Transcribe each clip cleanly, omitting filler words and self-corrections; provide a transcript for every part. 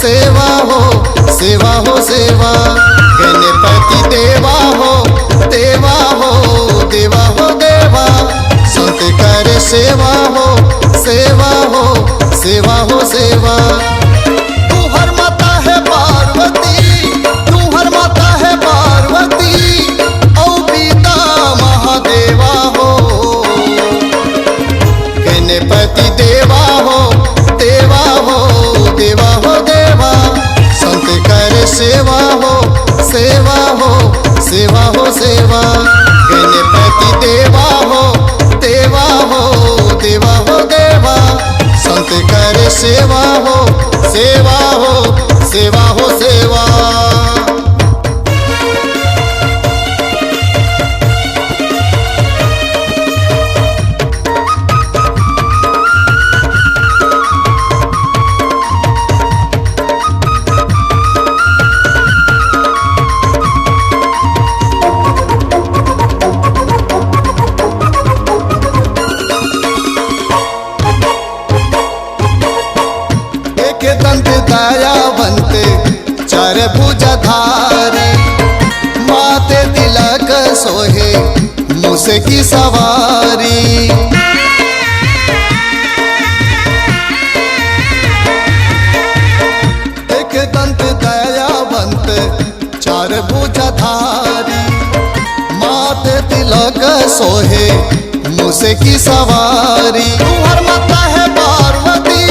सेवा हो सेवा हो सेवा। गणपति देवा हो देवा हो देवा हो देवा। संत करे सेवा हो सेवा हो सेवा हो सेवा। तू हर माता है पार्वती, तू हर माता है पार्वती, औ पिता महादेवा हो। गणपति देवा हो देवा हो देवा हो देवा। संत करे सेवा हो सेवा हो सेवा हो सेवा। गणपति देवा हो देवा हो देवा हो देवा। संत करे सेवा हो सेवा हो सेवा हो सेवा। दंत दयावंत चार भुजधारी, माथे तिलक सोहे मूस की सवारी। एक दंत दयावंत चार भुजधारी, माथे तिलक सोहे मूस की सवारी। तू हर माता है पार्वती,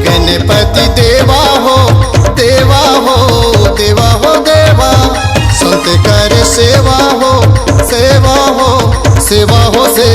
गणपति देवा हो देवा हो देवा हो देवा। संत करे सेवा हो सेवा हो सेवा हो सेवा।